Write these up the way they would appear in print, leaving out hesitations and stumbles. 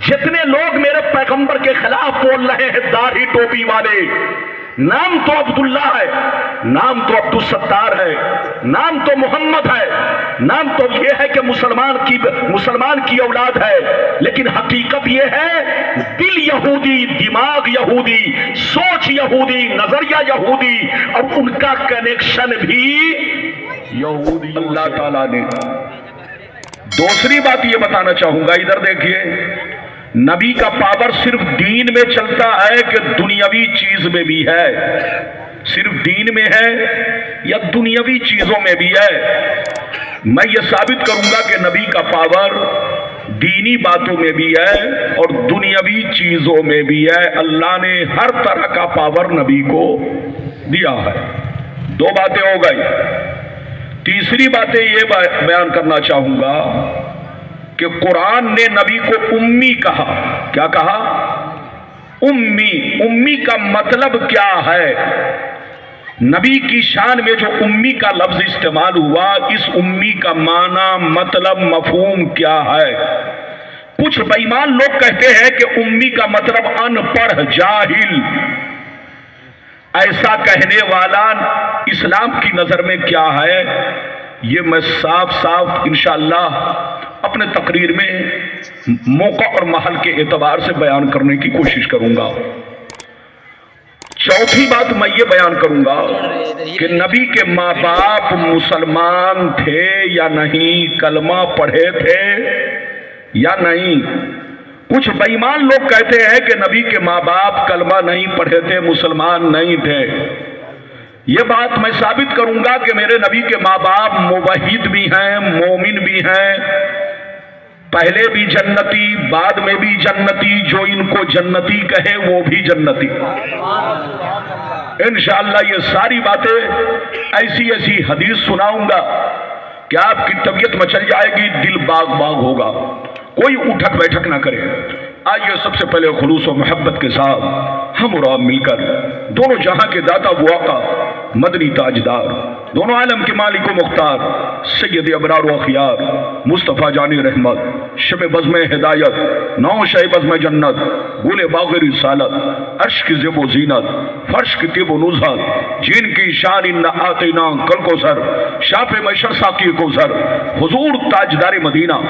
جتنے لوگ میرے پیغمبر کے خلاف بول رہے ہیں داڑھی ٹوپی والے، نام تو عبداللہ ہے، نام تو عبدالستار ہے، نام تو محمد ہے، نام تو یہ ہے کہ مسلمان کی اولاد ہے، لیکن حقیقت یہ ہے دل یہودی، دماغ یہودی، سوچ یہودی، نظریہ یہودی، اور ان کا کنیکشن بھی یہودی اللہ تعالیٰ نے۔ دوسری بات یہ بتانا چاہوں گا، ادھر دیکھیے، نبی کا پاور صرف دین میں چلتا ہے کہ دنیاوی چیز میں بھی ہے؟ صرف دین میں ہے یا دنیاوی چیزوں میں بھی ہے؟ میں یہ ثابت کروں گا کہ نبی کا پاور دینی باتوں میں بھی ہے اور دنیاوی چیزوں میں بھی ہے۔ اللہ نے ہر طرح کا پاور نبی کو دیا ہے۔ دو باتیں ہو گئی۔ تیسری باتیں یہ بیان کرنا چاہوں گا کہ قرآن نے نبی کو امی کہا۔ کیا کہا؟ امی۔ امی کا مطلب کیا ہے؟ نبی کی شان میں جو امی کا لفظ استعمال ہوا، اس امی کا معنی، مطلب، مفہوم کیا ہے؟ کچھ بے ایمان لوگ کہتے ہیں کہ امی کا مطلب ان پڑھ، جاہل۔ ایسا کہنے والا اسلام کی نظر میں کیا ہے؟ یہ میں صاف صاف انشاءاللہ اپنے تقریر میں موقع اور محل کے اعتبار سے بیان کرنے کی کوشش کروں گا۔ چوتھی بات میں یہ بیان کروں گا کہ نبی کے ماں باپ مسلمان تھے یا نہیں، کلمہ پڑھے تھے یا نہیں۔ کچھ بے ایمان لوگ کہتے ہیں کہ نبی کے ماں باپ کلمہ نہیں پڑھے تھے، مسلمان نہیں تھے۔ یہ بات میں ثابت کروں گا کہ میرے نبی کے ماں باپ موحد بھی ہیں، مومن بھی ہیں، پہلے بھی جنتی، بعد میں بھی جنتی، جو ان کو جنتی کہے وہ بھی جنتی۔ انشاءاللہ یہ ساری باتیں ایسی ایسی حدیث سناؤں گا کہ آپ کی طبیعت مچل جائے گی، دل باغ باغ ہوگا، کوئی اٹھک بیٹھک نہ کرے۔ آئیے سب سے پہلے خلوص و محبت کے ساتھ ہم اور آپ مل کر دونوں جہاں کے داتا و آقا، مدنی تاجدار، دونوں عالم کے مالک و مختار، سید ابرار و اخیار، مصطفیٰ جانی رحمت، شب بزم ہدایت، نو شہ بزم جنت، گل باغ رسالت، عرش کی زیب و زینت، فرش کی طیب و نزہت، جن کی شان ان آتینا کل کو سر، شاپ مشر ساقی کو سر، حضور تاجدار مدینہ،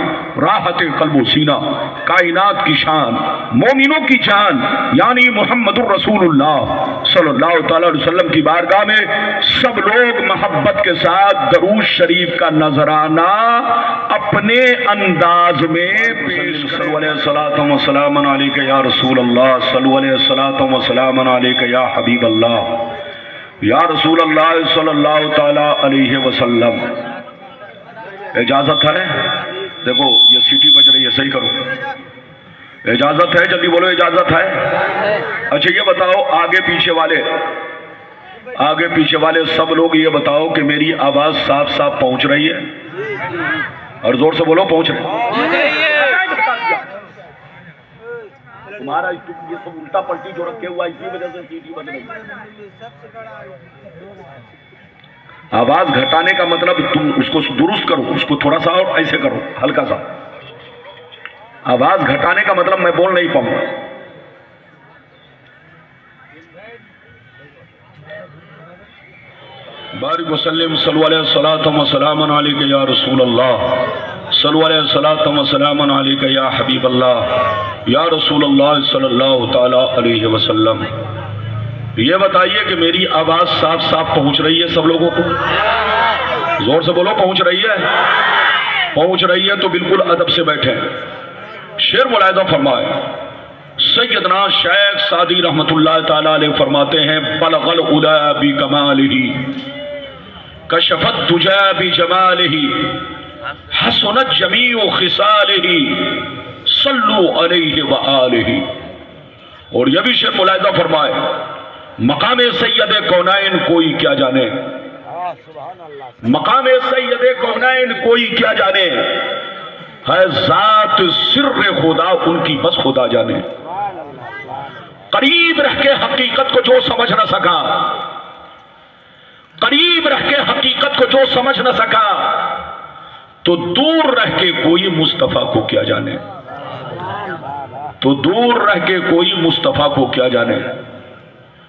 راحت قلب و سینہ، کائنات کی شان، مومنوں کی جان، یعنی محمد الرسول اللہ صلی اللہ تعالی علیہ وسلم کی بارگاہ میں سب لوگ محبت کے ساتھ درود شریف کا نذرانہ اپنے انداز میں پیش صلو علیہ الصلوۃ والسلام علیک یا رسول اللہ، صلو علیہ الصلوۃ والسلام علیک یا حبیب اللہ، یا رسول اللہ صلی اللہ تعالی علیہ وسلم۔ اجازت ہے؟ دیکھو یہ سیٹی بج رہی ہے، صحیح کرو۔ اجازت ہے؟ جلدی بولو، اجازت ہے؟ اچھا یہ بتاؤ آگے پیچھے والے سب لوگ یہ بتاؤ کہ میری آواز صاف صاف پہنچ رہی ہے؟ اور زور سے بولو، پہنچ رہی ہے؟ تمہارا یہ سب الٹا پلٹی جو رکھے ہوا اسی وجہ سے سیٹی بج رہی ہے۔ آواز گھٹانے کا مطلب تم اس کو درست کرو، اس کو تھوڑا سا اور ایسے کرو، ہلکا سا۔ آواز گھٹانے کا مطلب میں بول نہیں پاؤں گا۔ بارک وسلم صلو علیہ الصلوۃ والسلام علیک یا رسول اللہ، صلو علیہ الصلوۃ والسلام علیک یا حبیب اللہ، یا رسول اللہ صلی اللہ تعالی علیہ وسلم۔ یہ بتائیے کہ میری آواز صاف صاف پہنچ رہی ہے سب لوگوں کو؟ زور سے بولو، پہنچ رہی ہے؟ پہنچ رہی ہے تو بالکل ادب سے بیٹھیں۔ شعر ملاحظہ فرمائے، سیدنا شیخ سعدی رحمت اللہ تعالی علیہ فرماتے ہیں، بلغ العلا بکمالہ، کشف الدجی بجمالہ، حسنت جمیع خصالہ، صلوا علیہ وآلہ۔ اور یہ بھی شعر ملاحظہ فرمائے، مقام سید کونین کوئی کیا جانے، مقام سید کونین کوئی کیا جانے، ہے ذات سر خدا ان کی بس خدا جانے۔ قریب رہ کے حقیقت کو جو سمجھ نہ سکا، قریب رہ کے حقیقت کو جو سمجھ نہ سکا، تو دور رہ کے کوئی مصطفیٰ کو کیا جانے۔ تو دور رہ کے کوئی مصطفیٰ کو کیا جانے۔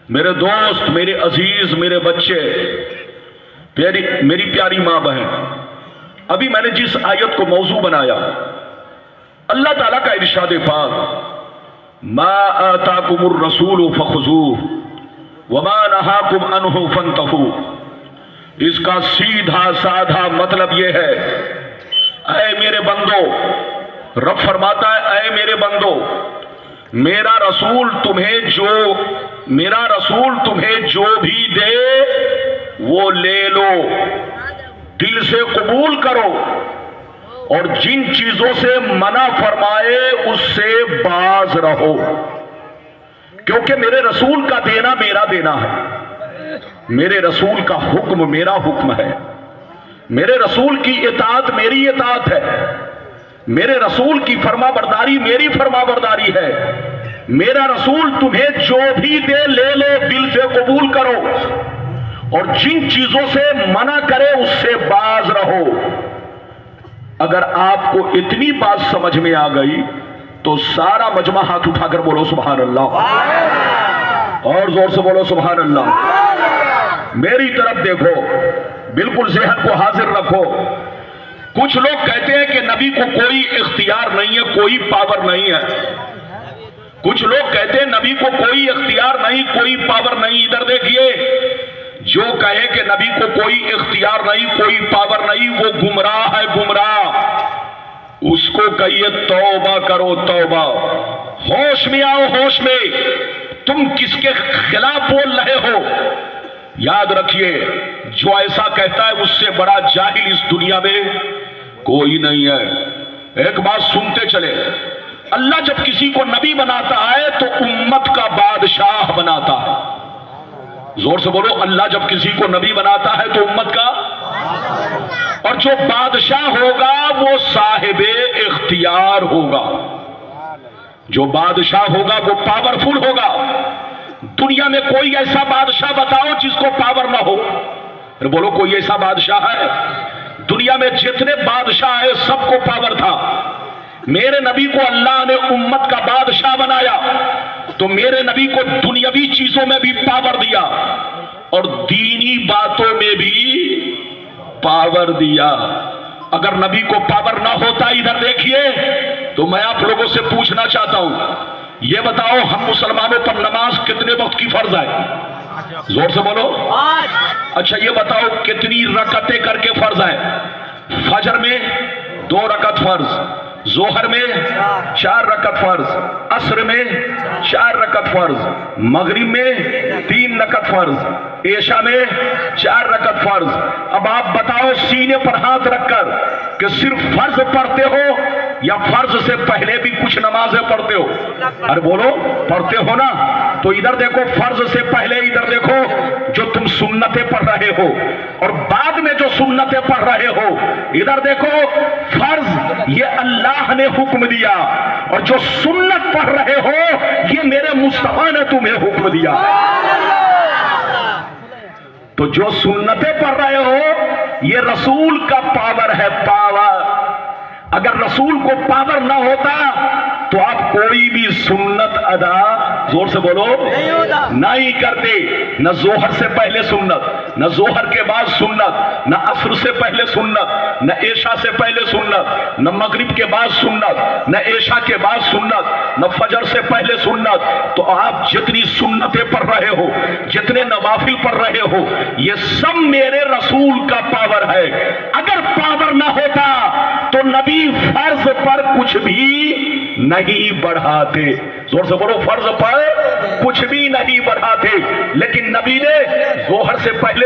میرے دوست، میرے عزیز، میرے بچے، میری پیاری ماں بہن، ابھی میں نے جس آیت کو موضوع بنایا، اللہ تعالیٰ کا ارشاد پاک، ما آتاکم الرسول فخذوہ وما نہاکم عنہ فانتہوا، اس کا سیدھا سادھا مطلب یہ ہے، اے میرے بندو، رب فرماتا ہے اے میرے بندو، میرا رسول تمہیں جو بھی دے وہ لے لو، دل سے قبول کرو، اور جن چیزوں سے منع فرمائے اس سے باز رہو، کیونکہ میرے رسول کا دینا میرا دینا ہے، میرے رسول کا حکم میرا حکم ہے، میرے رسول کی اطاعت میری اطاعت ہے، میرے رسول کی فرما برداری میری فرما برداری ہے، میرا رسول تمہیں جو بھی دے لے لو، دل سے قبول کرو، اور جن چیزوں سے منع کرے اس سے باز رہو۔ اگر آپ کو اتنی بات سمجھ میں آ گئی تو سارا مجمع ہاتھ اٹھا کر بولو سبحان اللہ، اور زور سے بولو سبحان اللہ۔ میری طرف دیکھو، بالکل ذہن کو حاضر رکھو۔ کچھ لوگ کہتے ہیں کہ نبی کو کوئی اختیار نہیں ہے، کوئی پاور نہیں ہے۔ کچھ لوگ کہتے ہیں نبی کو کوئی اختیار نہیں، کوئی پاور نہیں۔ ادھر دیکھیے، جو کہے کہ نبی کو کوئی اختیار نہیں، کوئی پاور نہیں، وہ گمراہ ہے، گمراہ۔ اس کو کہیے توبہ کرو، توبہ، ہوش میں آؤ، ہوش میں۔ تم کس کے خلاف بول رہے ہو؟ یاد رکھیے، جو ایسا کہتا ہے اس سے بڑا جاہل اس دنیا میں کوئی نہیں ہے۔ ایک بات سنتے چلے، اللہ جب کسی کو نبی بناتا ہے تو امت کا بادشاہ بناتا ہے۔ زور سے بولو، اللہ جب کسی کو نبی بناتا ہے تو امت کا، اور جو بادشاہ ہوگا وہ صاحب اختیار ہوگا۔ جو بادشاہ ہوگا وہ پاورفل ہوگا۔ دنیا میں کوئی ایسا بادشاہ بتاؤ جس کو پاور نہ ہو۔ بولو کوئی ایسا بادشاہ ہے؟ دنیا میں جتنے بادشاہ ہیں سب کو پاور تھا۔ میرے نبی کو اللہ نے امت کا بادشاہ بنایا تو میرے نبی کو دنیاوی چیزوں میں بھی پاور دیا اور دینی باتوں میں بھی پاور دیا۔ اگر نبی کو پاور نہ ہوتا، ادھر دیکھیے، تو میں آپ لوگوں سے پوچھنا چاہتا ہوں، یہ بتاؤ ہم مسلمانوں پر نماز کتنے وقت کی فرض ہے؟ زور سے بولو۔ اچھا یہ بتاؤ کتنی رکعتیں کر کے فرض ہے؟ فجر میں 2 رکعت فرض، ظہر میں 4 رکعت فرض، عصر میں 4 رکعت فرض، مغرب میں 3 رکعت فرض، عشاء میں 4 رکعت فرض۔ اب آپ بتاؤ سینے پر ہاتھ رکھ کر کہ صرف فرض پڑھتے ہو یا فرض سے پہلے بھی کچھ نمازیں پڑھتے ہو؟ ارے بولو، پڑھتے ہو نا؟ تو ادھر دیکھو، فرض سے پہلے ادھر دیکھو جو تم سنتیں پڑھ رہے ہو، اور بعد میں جو سنتیں پڑھ رہے ہو ادھر دیکھو، فرض یہ اللہ نے حکم دیا، اور جو سنت پڑھ رہے ہو یہ میرے مصطفیٰ نے تمہیں حکم دیا۔ تو جو سنتیں پڑھ رہے ہو یہ رسول کا پاور ہے، پاور۔ اگر رسول کو پاور نہ ہوتا تو آپ کوئی بھی سنت ادا، زور سے بولو، نہیں کرتے۔ نہ ظہر سے پہلے سنت، نہ ظہر کے بعد سنت، نہ عصر سے پہلے سنت، نہ عشاء سے پہلے سنت، نہ مغرب کے بعد سنت، نہ عشاء کے بعد سنت، نہ فجر سے پہلے سنت۔ تو آپ جتنی سنتیں پڑھ رہے ہو، جتنے نوافل پڑھ رہے ہو، یہ سب میرے رسول کا پاور ہے۔ اگر پاور نہ ہوتا تو نبی فرض پر کچھ بھی نہیں بڑھاتے۔ زور سے بولو، فرض پر کچھ بھی نہیں بڑھاتے، لیکن نبی نے ظہر سے پہلے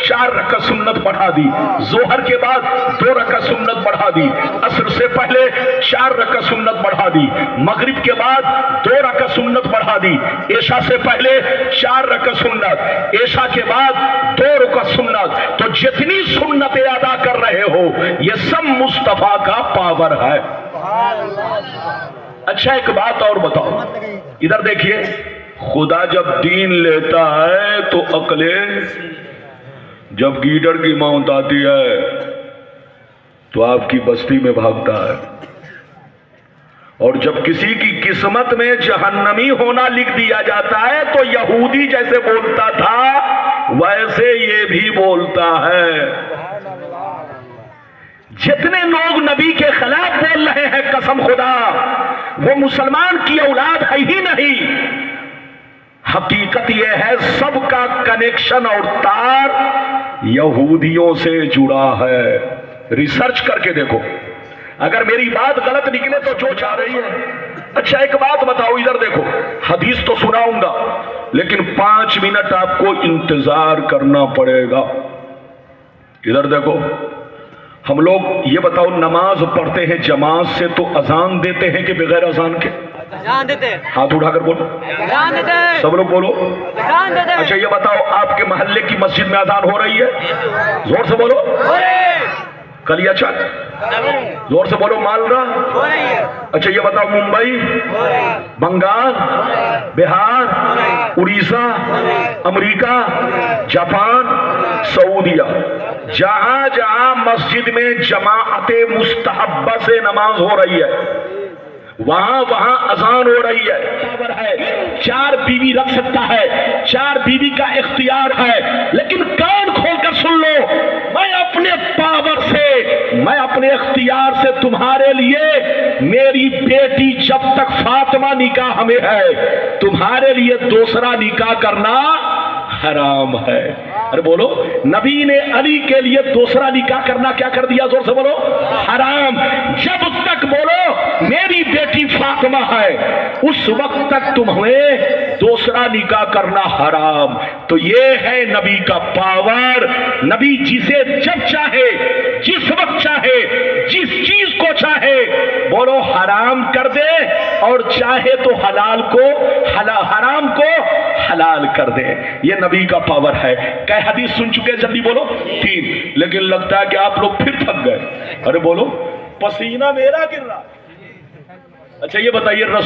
4 رکعت سنت بڑھا دی، ظہر کے بعد 2 رکعت سنت بڑھا دی، عصر سے پہلے 4 رکعت سنت بڑھا دی، مغرب کے بعد 2 رکعت سنت بڑھا دی، عشاء سے پہلے 4 رکعت سنت، عشاء کے بعد 2 رکعت سنت۔ تو جتنی سنتیں ادا کر رہے ہو یہ سب مصطفیٰ کا پاور ہے۔ اچھا ایک بات اور بتاؤ، ادھر دیکھیے، خدا جب دین لیتا ہے تو عقلیں، جب گیدڑ کی موت آتی ہے تو آپ کی بستی میں بھاگتا ہے، اور جب کسی کی قسمت میں جہنمی ہونا لکھ دیا جاتا ہے تو یہودی جیسے بولتا تھا ویسے یہ بھی بولتا ہے۔ جتنے لوگ نبی کے خلاف بول رہے ہیں قسم خدا وہ مسلمان کی اولاد ہے ہی نہیں۔ حقیقت یہ ہے سب کا کنیکشن اور تار یہودیوں سے جڑا ہے۔ ریسرچ کر کے دیکھو، اگر میری بات غلط نکلے تو جو چاہ رہی ہے۔ اچھا ایک بات بتاؤ، ادھر دیکھو، حدیث تو سناؤں گا لیکن 5 منٹ آپ کو انتظار کرنا پڑے گا۔ ادھر دیکھو، ہم لوگ یہ بتاؤ نماز پڑھتے ہیں جماعت سے تو اذان دیتے ہیں کہ بغیر اذان کے؟ اذان دیتے ہیں۔ ہاتھ اٹھا کر بولو، اذان دیتے ہیں۔ سب لوگ بولو، اذان دیتے ہیں۔ اچھا یہ بتاؤ آپ کے محلے کی مسجد میں اذان ہو رہی ہے؟ زور سے بولو۔ کلیا چک، زور سے بولو۔ مالدہ، ہو رہی ہے۔ اچھا یہ بتاؤ ممبئی، بنگال، بہار، اڑیسہ، امریکہ، جاپان، سعودیہ، جہاں جہاں مسجد میں جماعت مستحبہ سے نماز ہو رہی ہے وہاں وہاں اذان ہو رہی ہے۔ 4 بیوی رکھ سکتا ہے، 4 بیوی کا اختیار ہے، لیکن کان کھول کر سن لو، میں اپنے پاور سے، میں اپنے اختیار سے تمہارے لیے میری بیٹی جب تک فاطمہ نکاح میں ہے تمہارے لیے دوسرا نکاح کرنا حرام ہے۔ ارے بولو، نبی نے علی کے لیے دوسرا نکاح کرنا کیا کر دیا؟ زور سے بولو، حرام۔ جب تک بولو میری بیٹی فاطمہ ہے اس وقت تک تمہیں دوسرا نکاح کرنا حرام۔ تو یہ ہے نبی کا پاور۔ نبی جسے جب چاہے، جس وقت چاہے، جس چیز کو چاہے بولو حرام کر دے، اور چاہے تو حلال کو حرام کو حلال کر دے۔ یہ نبی کا پاور ہے۔ کئی حدیث سن چکے، جلدی بولو؟ 3۔ لیکن لگتا ہے کہ آپ لوگ پھر تھک گئے۔ ارے بولو، پسینہ میرا گر رہا۔ اچھا یہ بتائیے رسول